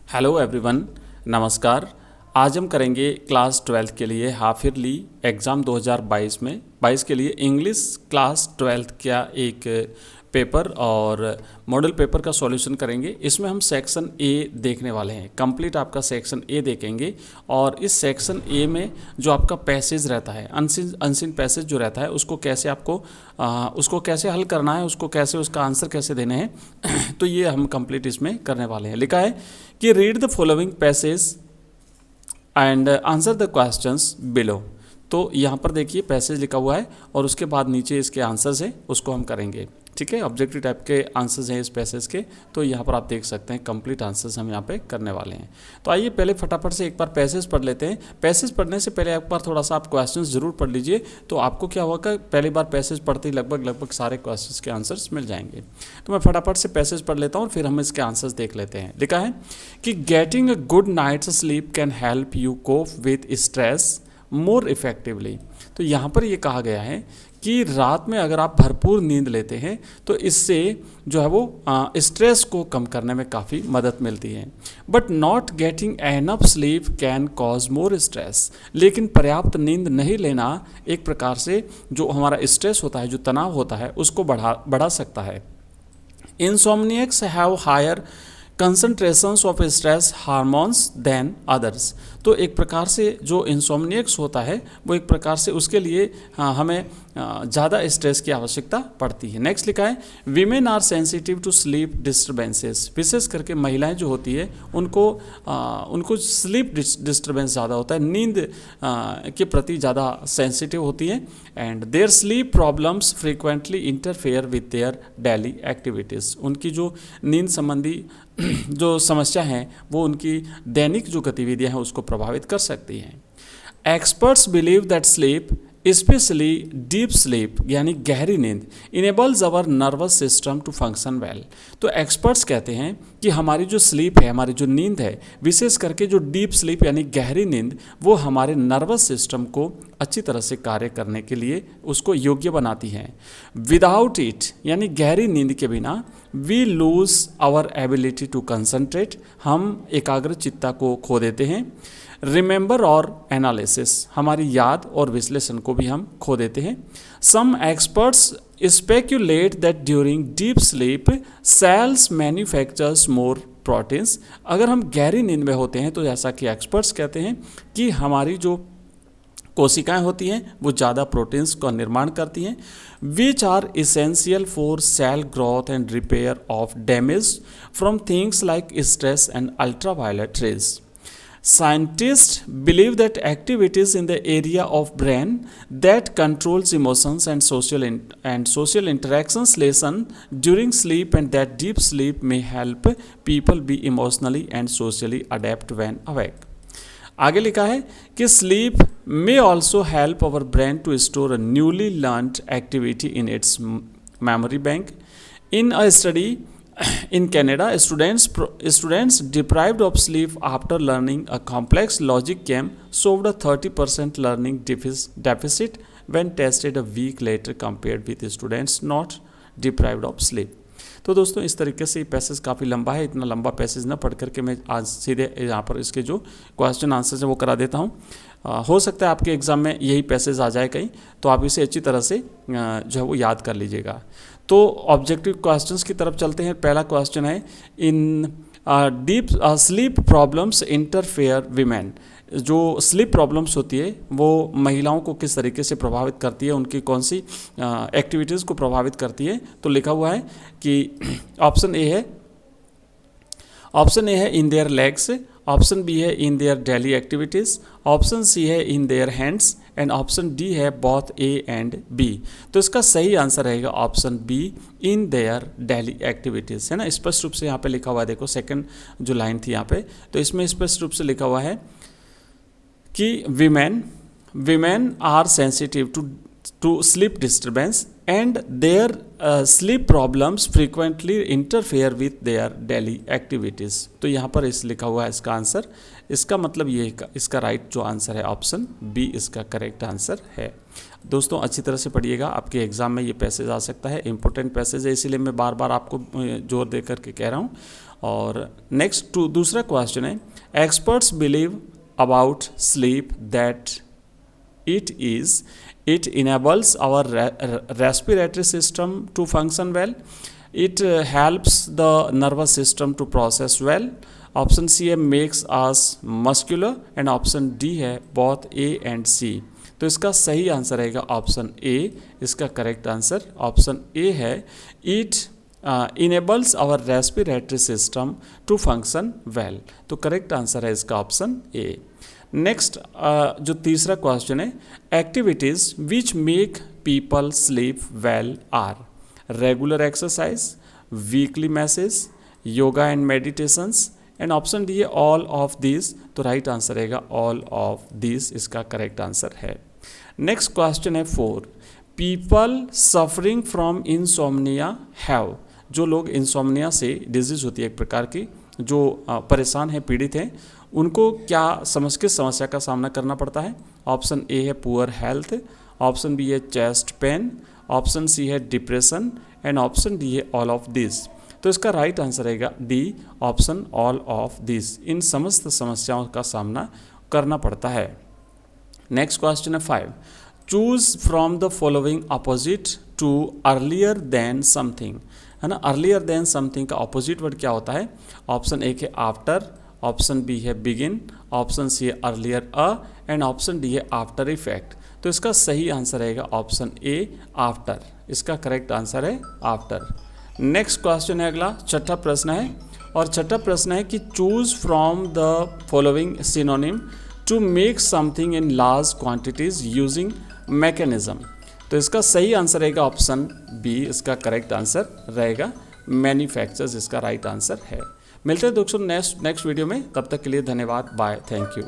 Hello everyone, नमस्कार। आज हम करेंगे क्लास 12 के लिए हाफ ईयरली एग्ज़ाम 2022 में 22 के लिए इंग्लिश क्लास 12 का एक पेपर और मॉडल पेपर का सॉल्यूशन करेंगे। इसमें हम सेक्शन ए देखने वाले हैं। कंप्लीट आपका सेक्शन ए देखेंगे और इस सेक्शन ए में जो आपका पैसेज रहता है, अनसीन पैसेज जो रहता है, उसको कैसे आपको उसको कैसे हल करना है, उसको कैसे उसका आंसर कैसे देने हैं तो ये हम कंप्लीट इसमें करने वाले हैं। लिखा है कि read the following passage and answer the questions below. तो यहाँ पर देखिए पैसेज लिखा हुआ है और उसके बाद नीचे इसके आंसर्स हैं, उसको हम करेंगे। ठीक है, ऑब्जेक्टिव टाइप के आंसर्स हैं इस पैसेज के। तो यहाँ पर आप देख सकते हैं कंप्लीट आंसर्स हम यहाँ पे करने वाले हैं। तो आइए पहले फटाफट से एक बार पैसेज पढ़ लेते हैं। पैसेज पढ़ने से पहले एक बार थोड़ा सा आप क्वेश्चंस जरूर पढ़ लीजिए, तो आपको क्या होगा, पहली बार पैसेज पढ़ते ही लगभग सारे क्वेश्चंस के आंसर्स मिल जाएंगे। तो मैं फटाफट से पैसेज पढ़ लेता हूँ और फिर हम इसके आंसर्स देख लेते हैं। लिखा है कि getting a good night's sleep can help you cope with stress more effectively. तो यहाँ पर ये कहा गया है कि रात में अगर आप भरपूर नींद लेते हैं तो इससे जो है वो स्ट्रेस को कम करने में काफ़ी मदद मिलती है। But not getting enough sleep can cause more stress. लेकिन पर्याप्त नींद नहीं लेना एक प्रकार से जो हमारा स्ट्रेस होता है, जो तनाव होता है, उसको बढ़ा सकता है। Insomniacs have higher concentrations of stress hormones than others. तो एक प्रकार से जो इंसोम्नियक्स होता है वो एक प्रकार से उसके लिए हमें ज़्यादा स्ट्रेस की आवश्यकता पड़ती है। नेक्स्ट लिखा है women are sensitive to sleep disturbances. विशेष करके महिलाएं जो होती है उनको स्लीप डिस्टर्बेंस ज़्यादा होता है, नींद के प्रति ज़्यादा सेंसिटिव होती है। And there sleep problems frequently interfere with their daily activities. उनकी जो नींद संबंधी जो समस्या हैं वो उनकी दैनिक जो गतिविधियां हैं उसको प्रभावित कर सकती हैं। Experts believe that sleep specially deep sleep यानी गहरी नींद enables our nervous system to function well. तो एक्सपर्ट्स कहते हैं कि हमारी जो स्लीप है, हमारी जो नींद है, विशेष करके जो डीप स्लीप यानी गहरी नींद, वो हमारे नर्वस सिस्टम को अच्छी तरह से कार्य करने के लिए उसको योग्य बनाती हैं। विदाउट इट यानी गहरी नींद के बिना we lose our ability to concentrate, हम एकाग्रचित्ता को खो देते हैं। रिमेंबर और एनालिसिस, हमारी याद और विश्लेषण को भी हम खो देते हैं। Some experts speculate that during deep sleep cells manufactures more proteins. अगर हम गहरी नींद में होते हैं तो जैसा कि एक्सपर्ट्स कहते हैं कि हमारी जो कोशिकाएं होती हैं वो ज़्यादा प्रोटीन्स का निर्माण करती हैं, which are essential for cell growth and repair of damage from things like stress and ultraviolet rays. Scientists believe that activities in the area of brain that controls emotions and social interactions lessen during sleep, and that deep sleep may help people be emotionally and socially adapt when awake. आगे लिखा है कि sleep may also help our brain to store a newly learned activity in its memory bank. In a study in Canada, students deprived of sleep after learning a complex logic game showed a 30% learning deficit when tested a week later compared with students not deprived of sleep. तो दोस्तों इस तरीके से ये passage काफ़ी लंबा है। इतना लंबा पैसेज ना पढ़ करके मैं आज सीधे यहाँ पर इसके जो क्वेश्चन आंसर है वो करा देता हूँ। हो सकता है आपके एग्ज़ाम में यही पैसेज आ जाए कहीं, तो आप इसे अच्छी तरह से जो है वो याद कर लीजिएगा। तो ऑब्जेक्टिव क्वेश्चंस की तरफ चलते हैं। पहला क्वेश्चन है इन deep sleep problems interfere women. जो स्लीप प्रॉब्लम्स होती है वो महिलाओं को किस तरीके से प्रभावित करती है, उनकी कौन सी एक्टिविटीज़ को प्रभावित करती है। तो लिखा हुआ है कि ऑप्शन ए है in their legs, option B है in their daily activities, option C है in their hands and option D है बोथ ए एंड बी। तो इसका सही आंसर रहेगा option B, in their daily activities, है ना। स्पष्ट रूप से यहाँ पे लिखा हुआ है, देखो सेकंड जो लाइन थी यहाँ पे, तो इसमें स्पष्ट रूप से लिखा हुआ है कि women are sensitive to sleep disturbance and their sleep problems frequently interfere with their daily activities। तो यहाँ पर इस लिखा हुआ है इसका आंसर, इसका मतलब ये इसका राइट जो आंसर है ऑप्शन बी इसका करेक्ट आंसर है। दोस्तों अच्छी तरह से पढ़िएगा, आपके एग्जाम में ये पैसेज आ सकता है, इंपॉर्टेंट पैसेज है, इसीलिए मैं बार बार आपको जोर दे करके कह रहा हूँ। और नेक्स्ट दूसरा क्वेश्चन है, experts believe about sleep that it enables our respiratory system to function well, it helps the nervous system to process well, option C है makes us muscular and option D है both A and C। तो इसका सही answer रहेगा option ए, इसका correct answer option A है, it enables our respiratory system to function well। तो correct answer है इसका ऑप्शन ए। नेक्स्ट जो तीसरा क्वेश्चन है, activities which make people sleep well are regular exercise, weekly massage, yoga and meditations and option D है all of this. तो right answer रहेगा all of this, इसका करेक्ट आंसर है। नेक्स्ट क्वेश्चन है 4, people suffering from insomnia have, जो लोग insomnia से disease होती है एक प्रकार की, जो परेशान हैं, पीड़ित हैं, उनको क्या किस समस्या का सामना करना पड़ता है। ऑप्शन ए है पुअर हेल्थ, ऑप्शन बी है चेस्ट पेन, ऑप्शन सी है डिप्रेशन एंड ऑप्शन डी है ऑल ऑफ दिस। तो इसका राइट आंसर रहेगा D option all of this, इन समस्त समस्याओं का सामना करना पड़ता है। नेक्स्ट क्वेश्चन है 5, choose from the following opposite to earlier than something, है ना। अर्लियर देन समथिंग का अपोजिट वर्ड क्या होता है। ऑप्शन ए है आफ्टर, ऑप्शन बी है बिगिन, ऑप्शन सी है अर्लियर एंड ऑप्शन डी है आफ्टर इफेक्ट। तो इसका सही आंसर रहेगा ऑप्शन ए आफ्टर, इसका करेक्ट आंसर है आफ्टर। नेक्स्ट क्वेश्चन है अगला, छठा प्रश्न है, और छठा प्रश्न है कि choose from the following synonym to make something in large quantities using mechanism. तो इसका सही आंसर रहेगा ऑप्शन बी, इसका करेक्ट आंसर रहेगा मैन्युफैक्चर्स, इसका राइट आंसर है। मिलते हैं दोस्तों नेक्स्ट वीडियो में, तब तक के लिए धन्यवाद, बाय, थैंक यू।